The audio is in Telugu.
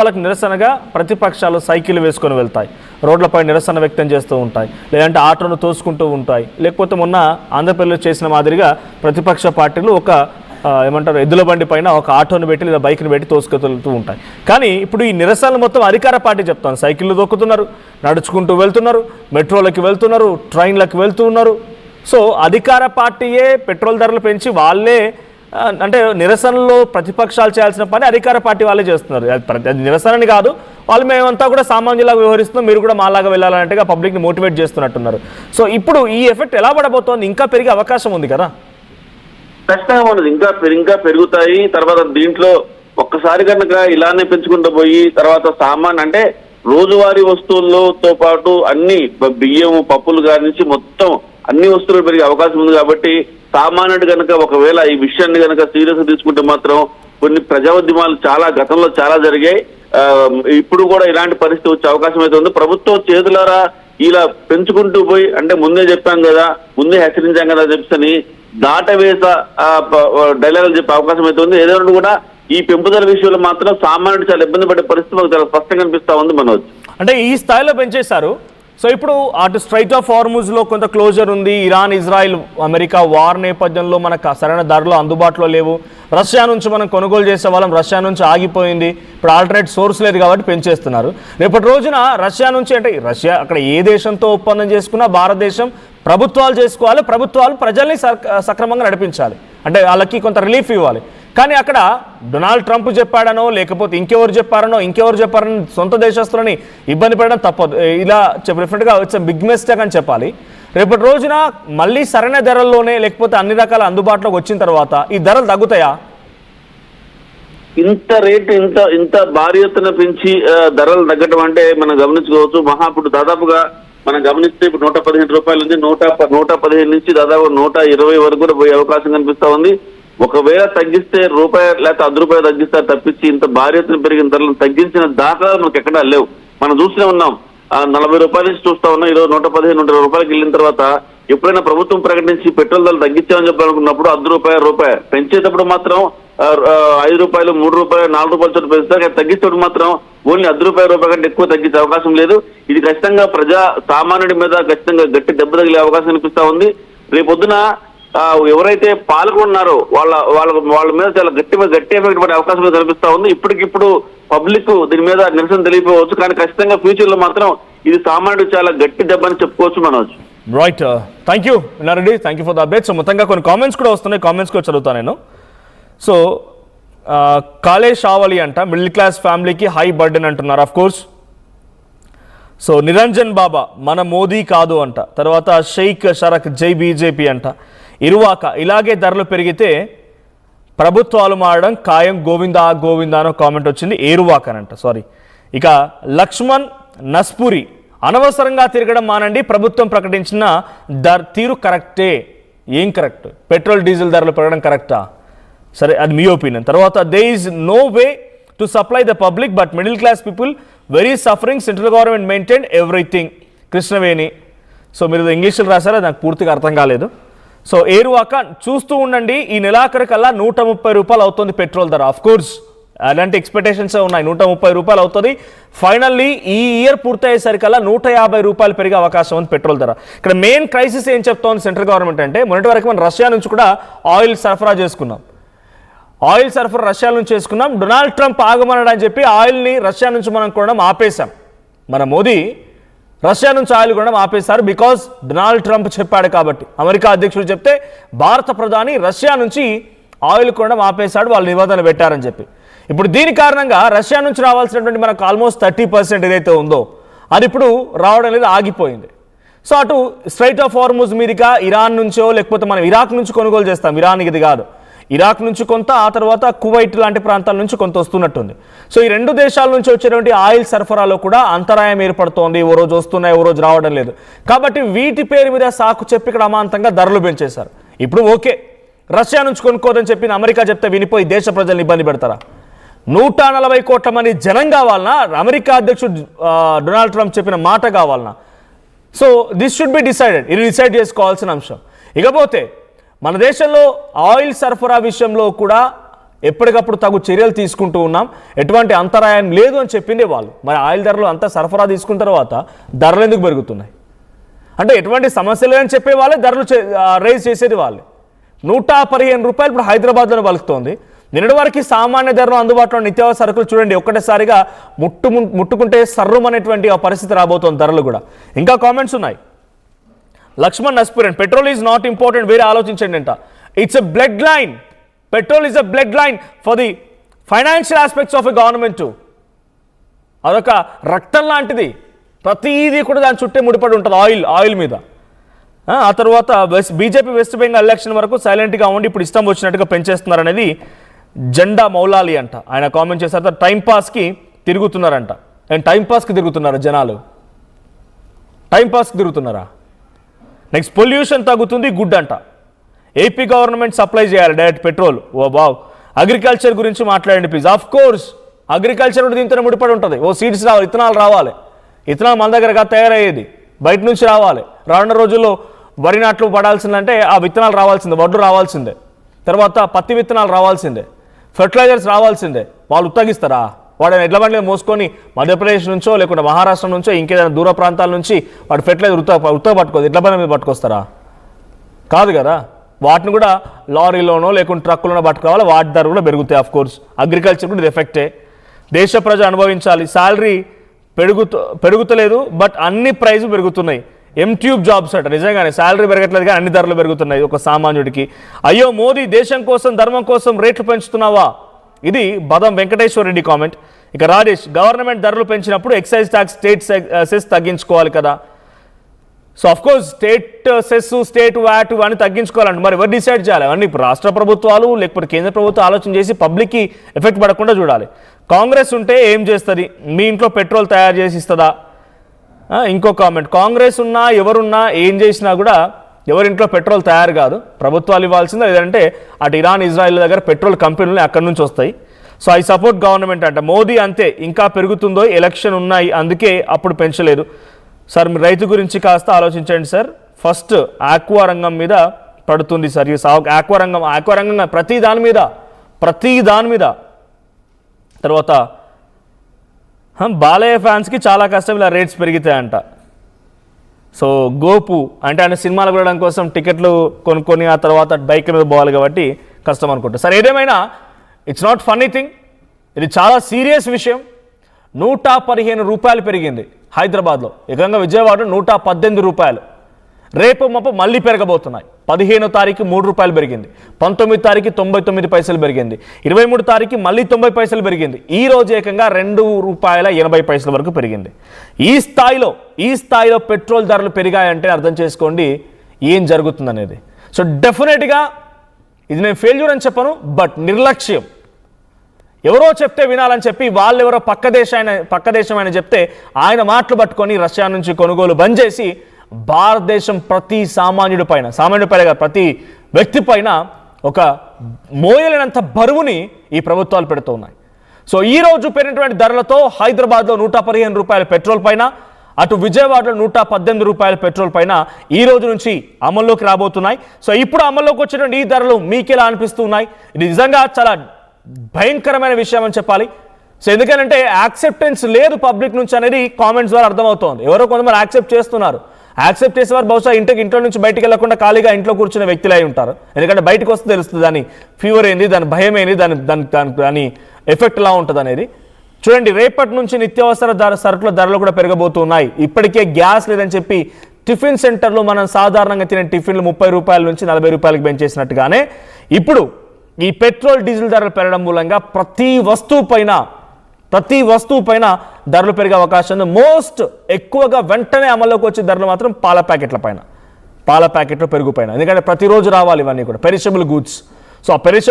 వాళ్ళకి నిరసనగా ప్రతిపక్షాలు సైకిల్ వేసుకొని వెళ్తాయి, రోడ్లపై నిరసన వ్యక్తం చేస్తూ ఉంటాయి, లేదంటే ఆటోను తోసుకుంటూ ఉంటాయి. లేకపోతే మొన్న ఆంధ్రప్రదేశ్లో చేసిన మాదిరిగా ప్రతిపక్ష పార్టీలు ఒక ఏమంటారు ఎద్దుల బండి పైన ఒక ఆటోను పెట్టి లేదా బైక్ని పెట్టి తోసుకెళ్తూ ఉంటాయి. కానీ ఇప్పుడు ఈ నిరసనలు మొత్తం అధికార పార్టీ చెప్తాను, సైకిళ్ళు దొక్కుతున్నారు, నడుచుకుంటూ వెళ్తున్నారు, మెట్రోలకి వెళ్తున్నారు, ట్రైన్లకు వెళ్తున్నారు. సో అధికార పార్టీయే పెట్రోల్ ధరలు పెంచి వాళ్ళే అంటే నిరసనలో ప్రతిపక్షాలు చేయాల్సిన పని అధికార పార్టీ వాళ్ళే చేస్తున్నారు. అది నిరసనని కాదు, వాళ్ళు మేమంతా కూడా సామాన్యులాగా వ్యవహరిస్తున్నాం, మీరు కూడా మాలాగా వెళ్ళాలంటేగా పబ్లిక్ని మోటివేట్ చేస్తున్నట్టున్నారు. సో ఇప్పుడు ఈ ఎఫెక్ట్ ఎలా పడబోతోంది? ఇంకా పెరిగే అవకాశం ఉంది కదా? ఖచ్చితంగా ఉన్నది, ఇంకా పెరుగుతాయి. తర్వాత దీంట్లో ఒక్కసారి కనుక ఇలానే పెంచుకుంటూ పోయి తర్వాత సామాన్ అంటే రోజువారీ వస్తువులతో పాటు అన్ని బియ్యం పప్పులు గారి నుంచి మొత్తం అన్ని వస్తువులు పెరిగే అవకాశం ఉంది. కాబట్టి సామాన్యుడు కనుక ఒకవేళ ఈ విషయాన్ని కనుక సీరియస్ గా తీసుకుంటే మాత్రం కొన్ని ప్రజాఉద్యమాలు చాలా గతంలో చాలా జరిగాయి. ఇప్పుడు కూడా ఇలాంటి పరిస్థితి వచ్చే అవకాశం అయితే ఉంది. ప్రభుత్వం చేతులారా ఇలా పెంచుకుంటూ పోయి అంటే ముందే చెప్పాం కదా, ముందే హెచ్చరించాం కదా చెప్పని దాటవేస డైలాగులు చెప్పే అవకాశం అయితే ఉంది. ఏదైనా కూడా ఈ పెంపుదల విషయంలో మాత్రం సామాన్యుడు చాలా ఇబ్బంది పడే పరిస్థితి మనకు చాలా స్పష్టంగా కనిపిస్తా ఉంది. మనోజ్, అంటే ఈ స్థాయిలో పెంచేశారు. సో ఇప్పుడు అటు స్ట్రైట్ ఆఫ్ హార్ముజ్లో కొంత క్లోజర్ ఉంది, ఇరాన్ ఇజ్రాయిల్ అమెరికా వార్ నేపథ్యంలో మనకు సరైన ధరలు అందుబాటులో లేవు, రష్యా నుంచి మనం కొనుగోలు చేసే వాళ్ళం రష్యా నుంచి ఆగిపోయింది, ఇప్పుడు ఆల్టర్నేట్ సోర్స్ లేదు కాబట్టి పెంచేస్తున్నారు. రేపటి రోజున రష్యా నుంచి అంటే రష్యా అక్కడ ఏ దేశంతో ఒప్పందం చేసుకున్నా భారతదేశం ప్రభుత్వాలు చేసుకోవాలి, ప్రభుత్వాలు ప్రజల్ని సక్రమంగా నడిపించాలి, అంటే వాళ్ళకి కొంత రిలీఫ్ ఇవ్వాలి. కానీ అక్కడ డొనాల్డ్ ట్రంప్ చెప్పాడనో లేకపోతే ఇంకెవరు చెప్పారనో సొంత దేశస్తులని ఇబ్బంది పెట్టడం తప్పదు. ఇలా డెఫినెట్గా ఇట్స్ బిగ్ మిస్టేక్ అని చెప్పాలి. రేపటి రోజున మళ్ళీ సరైన ధరల్లోనే లేకపోతే అన్ని రకాల అందుబాటులోకి వచ్చిన తర్వాత ఈ ధరలు తగ్గుతాయా? ఇంత రేటు ఇంత భారీ ఎత్తున పెంచి ధరలు తగ్గడం అంటే మనం గమనించుకోవచ్చు. ఇప్పుడు దాదాపుగా మనం గమనిస్తే ఇప్పుడు 115 రూపాయల నుంచి 115 నుంచి దాదాపు 120 వరకు కూడా పోయే అవకాశం కనిపిస్తా ఉంది. ఒకవేళ తగ్గిస్తే రూపాయి లేకపోతే 10 రూపాయలు తగ్గిస్తారు తప్పించి ఇంత భారీ ఎత్తున పెరిగిన ధరలను తగ్గించిన దాఖలాలు మనకు ఎక్కడా లేవు. మనం చూస్తూనే ఉన్నాం, 40 రూపాయల నుంచి చూస్తా ఉన్నాం, ఈరోజు 115-120 రూపాయలకి వెళ్ళిన తర్వాత ఎప్పుడైనా ప్రభుత్వం ప్రకటించి పెట్రోల్ ధరలు తగ్గించామని చెప్పాలనుకున్నప్పుడు 10 రూపాయి పెంచేటప్పుడు మాత్రం 5 రూపాయలు 3 రూపాయలు 4 రూపాయల చోటు పెంచుతారు. తగ్గించేటప్పుడు మాత్రం ఓన్లీ 10 రూపాయల కంటే ఎక్కువ తగ్గించే అవకాశం లేదు. ఇది ఖచ్చితంగా సామాన్యుడి మీద ఖచ్చితంగా గట్టి దెబ్బ తగిలే అవకాశం కనిపిస్తా ఉంది. రేపొద్దున ఎవరైతే పాల్గొన్నారో వాళ్ళ మీద చాలా గట్టి ఎఫెక్ట్ పడే అవకాశం కనిపిస్తా ఉంది. ఇప్పటికిప్పుడు పబ్లిక్ దీని మీద నిరసన తెలియపోవచ్చు, కానీ ఖచ్చితంగా ఫ్యూచర్ లో మాత్రం ఇది సామాన్యుడు చాలా గట్టి దెబ్బ అని చెప్పుకోవచ్చు. Manoj, right, thank you Nareddy, thank you for the update. So మొత్తంగా కొన్ని కామెంట్స్ కూడా వస్తున్నాయి, కామెంట్స్ కూడా చదువుతాను నేను. సో కాలే షావలి అంట, మిడిల్ క్లాస్ ఫ్యామిలీకి హై బర్డెన్ అంటున్నారు. Of course. సో నిరంజన్ బాబా మన మోదీ కాదు అంట. తర్వాత షేక్ షరక్ జై బీజేపీ అంట. ఇరువాక ఇలాగే ధరలు పెరిగితే ప్రభుత్వాలు మారడం ఖాయం గోవిందా గోవిందా అనో కామెంట్ వచ్చింది. ఏరువాకనంట, సారీ. ఇక లక్ష్మణ్ నస్పూరి అనవసరంగా తిరగడం మానండి, ప్రభుత్వం ప్రకటించిన తీరు కరెక్టే. ఏం కరెక్ట్? పెట్రోల్ డీజిల్ ధరలు పెరగడం కరెక్టా? సరే, అది మీ ఒపీనియన్. తర్వాత they is no way to supply the public but middle class people very suffering, central government maintain everything. Krishnaveni. So మీరు ఇంగ్లీష్లో రాశారా, నాకు పూర్తిగా అర్థం కాలేదు. సో ఏరువాక చూస్తూ ఉండండి, ఈ నెలాఖరు కల్లా 130 రూపాయలు అవుతుంది పెట్రోల్ ధర. ఆఫ్ కోర్స్ అలాంటి ఎక్స్పెక్టేషన్స్ ఉన్నాయి, 130 రూపాయలు అవుతుంది. ఫైనల్లీ ఈ ఇయర్ పూర్తయ్యేసరికల్లా 150 రూపాయలు పెరిగే అవకాశం ఉంది పెట్రోల్ ధర. ఇక్కడ మెయిన్ క్రైసిస్ ఏం చెప్తోంది సెంట్రల్ గవర్నమెంట్ అంటే, మొన్నటి వరకు మనం రష్యా నుంచి కూడా ఆయిల్ సరఫరా చేసుకున్నాం, రష్యా నుంచి చేసుకున్నాం. డొనాల్డ్ ట్రంప్ ఆగమనని చెప్పి ఆయిల్ని రష్యా నుంచి మనం కొనడం ఆపేశాం. మన మోదీ రష్యా నుంచి ఆయిల్ కొనడం ఆపేశారు, బికాజ్ డొనాల్డ్ ట్రంప్ చెప్పాడు కాబట్టి. అమెరికా అధ్యక్షుడు చెప్తే భారత ప్రధాని రష్యా నుంచి ఆయిల్ కొనడం ఆపేశాడు, వాళ్ళు నిబంధనలు పెట్టారని చెప్పి. ఇప్పుడు దీని కారణంగా రష్యా నుంచి రావాల్సినటువంటి మనకు ఆల్మోస్ట్ 30% ఏదైతే ఉందో అది ఇప్పుడు రావడం లేదు, ఆగిపోయింది. సో అటు స్ట్రైట్ ఆఫ్ హార్ముజ్ మీదుగా ఇరాన్ నుంచో లేకపోతే మనం ఇరాక్ నుంచి కొనుగోలు చేస్తాం, ఇరాన్ ఇది కాదు, ఇరాక్ నుంచి కొంత, ఆ తర్వాత కువైట్ లాంటి ప్రాంతాల నుంచి కొంత వస్తున్నట్టుంది. సో ఈ రెండు దేశాల నుంచి వచ్చేటువంటి ఆయిల్ సరఫరాలో కూడా అంతరాయం ఏర్పడుతోంది, ఓ రోజు వస్తున్నాయి ఓ రోజు రావడం లేదు. కాబట్టి వీటి పేరు మీద సాకు చెప్పి ఇక్కడ అమాంతంగా ధరలు పెంచేశారు. ఇప్పుడు ఓకే, రష్యా నుంచి కొనుక్కోదని చెప్పి అమెరికా చెప్తే వినిపోయి దేశ ప్రజల్ని ఇబ్బంది పెడతారా? 140 కోట్ల మంది జనం కావాలన్నా, అమెరికా అధ్యక్షుడు డొనాల్డ్ ట్రంప్ చెప్పిన మాట కావాలన్నా? So this should be decided, ఇది డిసైడ్ చేసుకోవాల్సిన అంశం. ఇకపోతే మన దేశంలో ఆయిల్ సరఫరా విషయంలో కూడా ఎప్పటికప్పుడు తగు చర్యలు తీసుకుంటూ ఉన్నాం, ఎటువంటి అంతరాయం లేదు అని చెప్పిందే వాళ్ళు. మరి ఆయిల్ ధరలు అంతా సరఫరా తీసుకున్న తర్వాత ధరలు ఎందుకు పెరుగుతున్నాయి అంటే ఎటువంటి సమస్యలు అని చెప్పే వాళ్ళే ధరలు రైజ్ చేసేది వాళ్ళే. 115 రూపాయలు ఇప్పుడు హైదరాబాద్లో పలుకుతోంది. నిన్నటి వరకు సామాన్య ధరలు అందుబాటులో నిత్యావసర సరుకులు చూడండి ఒక్కటేసారిగా ముట్టుకుంటే సర్రుమనేటువంటి ఆ పరిస్థితి రాబోతోంది ధరలు కూడా. ఇంకా కామెంట్స్ ఉన్నాయి. లక్ష్మణ్ నస్పురెంట్, పెట్రోల్ ఈజ్ నాట్ ఇంపార్టెంట్, వేరే ఆలోచించండి అంట. It's a blood line, petrol is a blood line for the financial aspects of a government too. అదొక రక్తం లాంటిది, ప్రతిదీ కూడా దాని చుట్టే ముడిపడి ఉంటుంది ఆయిల్ మీద. ఆ తర్వాత బీజేపీ వెస్ట్ బెంగాల్ ఎలక్షన్ వరకు సైలెంట్గా ఉండి ఇప్పుడు ఇష్టం వచ్చినట్టుగా పెంచేస్తున్నారు అనేది జెండా మౌలాలి అంట. ఆయన కామెంట్ చేశారు. టైంపాస్కి తిరుగుతున్నారంట. అండ్ టైంపాస్కి తిరుగుతున్నారు జనాలు, టైంపాస్కి తిరుగుతున్నారా? నెక్స్ట్ పొల్యూషన్ తగ్గుతుంది గుడ్ అంట. ఏపీ గవర్నమెంట్ సప్లై చేయాలి డైరెక్ట్ పెట్రోల్. ఓ బావ్. అగ్రికల్చర్ గురించి మాట్లాడండి ప్లీజ్. ఆఫ్ కోర్స్ అగ్రికల్చర్ కూడా దీంతో ముడిపడి ఉంటుంది. సీడ్స్ రావాలి, ఇథనాల్ రావాలి. ఇథనాల్ మన దగ్గరగా తయారయ్యేది బయట నుంచి రావాలి. రానున్న రోజుల్లో వరి నాట్లు పడాల్సిందంటే ఆ విత్తనాలు రావాల్సిందే, వడ్లు రావాల్సిందే, తర్వాత పత్తి విత్తనాలు రావాల్సిందే, ఫెర్టిలైజర్స్ రావాల్సిందే. వాళ్ళు ఉత్తగిస్తారా? వాడు ఎడ్ల బండి మోసుకొని మధ్యప్రదేశ్ నుంచో లేకుంటే మహారాష్ట్ర నుంచో ఇంకేదైనా దూర ప్రాంతాల నుంచి వాడు ఫెర్టిలైజర్ ఉత్తగ పట్టుకోదు, ఎడ్ల బండి మీద పట్టుకొస్తారా? కాదు కదా. వాటిని కూడా లారీలోనో లేకుంటే ట్రక్కులోనో పట్టుకోవాలి. వాటి ధర కూడా పెరుగుతాయి. ఆఫ్ కోర్స్ అగ్రికల్చర్ కూడా ఇది ఎఫెక్టే. దేశ ప్రజలు అనుభవించాలి. శాలరీ పెరుగుతలేదు బట్ అన్ని ప్రైజు పెరుగుతున్నాయి. ఎంట్యూబ్ జాబ్స్ అట. నిజంగానే శాలరీ పెరగట్లేదు కానీ అన్ని ధరలు పెరుగుతున్నాయి ఒక సామాన్యుడికి. అయ్యో మోదీ దేశం కోసం ధర్మం కోసం రేట్లు పెంచుతున్నావా? ఇది బదం వెంకటేశ్వర రెడ్డి కామెంట్. ఇక రాజేష్, గవర్నమెంట్ ధరలు పెంచినప్పుడు ఎక్సైజ్ ట్యాక్స్, స్టేట్ సెస్ తగ్గించుకోవాలి కదా. So of course state cess, state VAT అని తగ్గించుకోవాలంటే మరి ఎవరు డిసైడ్ చేయాలి? అవన్నీ ఇప్పుడు రాష్ట్ర ప్రభుత్వాలు లేకపోతే కేంద్ర ప్రభుత్వం ఆలోచన చేసి పబ్లిక్కి ఎఫెక్ట్ పడకుండా చూడాలి. కాంగ్రెస్ ఉంటే ఏం చేస్తుంది? మీ ఇంట్లో పెట్రోల్ తయారు చేసి ఇస్తుందా? ఇంకో కామెంట్, కాంగ్రెస్ ఉన్నా ఎవరున్నా ఏం చేసినా కూడా ఎవరింట్లో పెట్రోల్ తయారు కాదు, ప్రభుత్వాలు ఇవ్వాల్సిందే. లేదంటే అటు ఇరాన్, ఇజ్రాయిల్ దగ్గర పెట్రోల్ కంపెనీలు అక్కడి నుంచి వస్తాయి. సో ఐ సపోర్ట్ గవర్నమెంట్ అంట. మోదీ అంతే, ఇంకా పెరుగుతుందో, ఎలక్షన్ ఉన్నాయి అందుకే అప్పుడు పెంచలేదు. సార్ మీరు రైతు గురించి కాస్త ఆలోచించండి సార్. ఫస్ట్ ఆక్వా రంగం మీద పడుతుంది సార్. ఆక్వా రంగం ప్రతి దాని మీద. తర్వాత బాలయ్య ఫ్యాన్స్కి చాలా కష్టం ఇలా రేట్స్ పెరిగితాయంట. సో గోపు అంటే ఆయన సినిమాలు వెళ్ళడం కోసం టికెట్లు కొనుక్కొని ఆ తర్వాత బైక్ మీద పోవాలి కాబట్టి కష్టం అనుకుంటా. సరే ఏదేమైనా ఇట్స్ నాట్ ఫన్నీ థింగ్, ఇది చాలా సీరియస్ విషయం. 115 రూపాయలు పెరిగింది హైదరాబాద్లో. ఏకంగా విజయవాడలో 118 రూపాయలు. రేపు మాపు మళ్ళీ పెరగబోతున్నాయి. 15వ తారీఖు 3 రూపాయలు పెరిగింది, 19వ తారీఖు 99 పైసలు పెరిగింది, 23 తారీఖు మళ్ళీ 90 పైసలు పెరిగింది. ఈ రోజు ఏకంగా ₹2.80 వరకు పెరిగింది. ఈ స్థాయిలో పెట్రోల్ ధరలు పెరిగాయంటే అర్థం చేసుకోండి ఏం జరుగుతుంది అనేది. సో డెఫినెట్గా ఇది నేను ఫెయిల్యూర్ అని చెప్పను, బట్ నిర్లక్ష్యం. ఎవరో చెప్తే వినాలని చెప్పి వాళ్ళెవరో పక్క దేశం ఆయన చెప్తే ఆయన మాటలు పట్టుకొని రష్యా నుంచి కొనుగోలు బంద్ చేసి భారతదేశం ప్రతి సామాన్యుడి పైన ప్రతి వ్యక్తి పైన ఒక మోయలేనంత బరువుని ఈ ప్రభుత్వాలు పెడుతూ ఉన్నాయి. సో ఈ రోజు పెరిగినటువంటి ధరలతో హైదరాబాద్లో 115 రూపాయల పెట్రోల్ పైన, అటు విజయవాడలో 118 రూపాయల పెట్రోల్ పైన ఈ రోజు నుంచి అమల్లోకి రాబోతున్నాయి. సో ఇప్పుడు అమల్లోకి వచ్చేటువంటి ఈ ధరలు మీకు ఎలా అనిపిస్తున్నాయి? ఇది నిజంగా చాలా భయంకరమైన విషయం అని చెప్పాలి. సో ఎందుకంటే యాక్సెప్టెన్స్ లేదు పబ్లిక్ నుంచి అనేది కామెంట్స్ ద్వారా అర్థమవుతోంది. ఎవరో కొంతమంది యాక్సెప్ట్ చేస్తున్నారు. యాక్సెప్ట్ చేసేవారు బహుశా ఇంట్లో నుంచి బయటికి వెళ్లకుండా ఖాళీగా ఇంట్లో కూర్చునే వ్యక్తులు అయి ఉంటారు. ఎందుకంటే బయటకు వస్తే తెలుస్తుంది దాని ఫీవర్ ఏంది, దాని భయం ఏంది, దాని ఎఫెక్ట్ ఎలా ఉంటుంది అనేది. చూడండి రేపటి నుంచి నిత్యావసర సరుకుల ధరలు కూడా పెరగబోతున్నాయి. ఇప్పటికే గ్యాస్ లేదని చెప్పి టిఫిన్ సెంటర్లో మనం సాధారణంగా తినే టిఫిన్లు 30 రూపాయల నుంచి 40 రూపాయలకు పెంచేసినట్టుగానే ఇప్పుడు ఈ పెట్రోల్ డీజిల్ ధరలు పెరగడం మూలంగా ప్రతి వస్తువు పైన ధరలు పెరిగే అవకాశం ఉంది. మోస్ట్ ఎక్కువగా వెంటనే అమల్లోకి వచ్చే ధరలు మాత్రం పాల ప్యాకెట్ల పెరుగు పైన. ఎందుకంటే ప్రతిరోజు రావాలి ఇవన్నీ కూడా పెరిషబుల్ గూడ్స్. సో ఆ పెరిషబుల్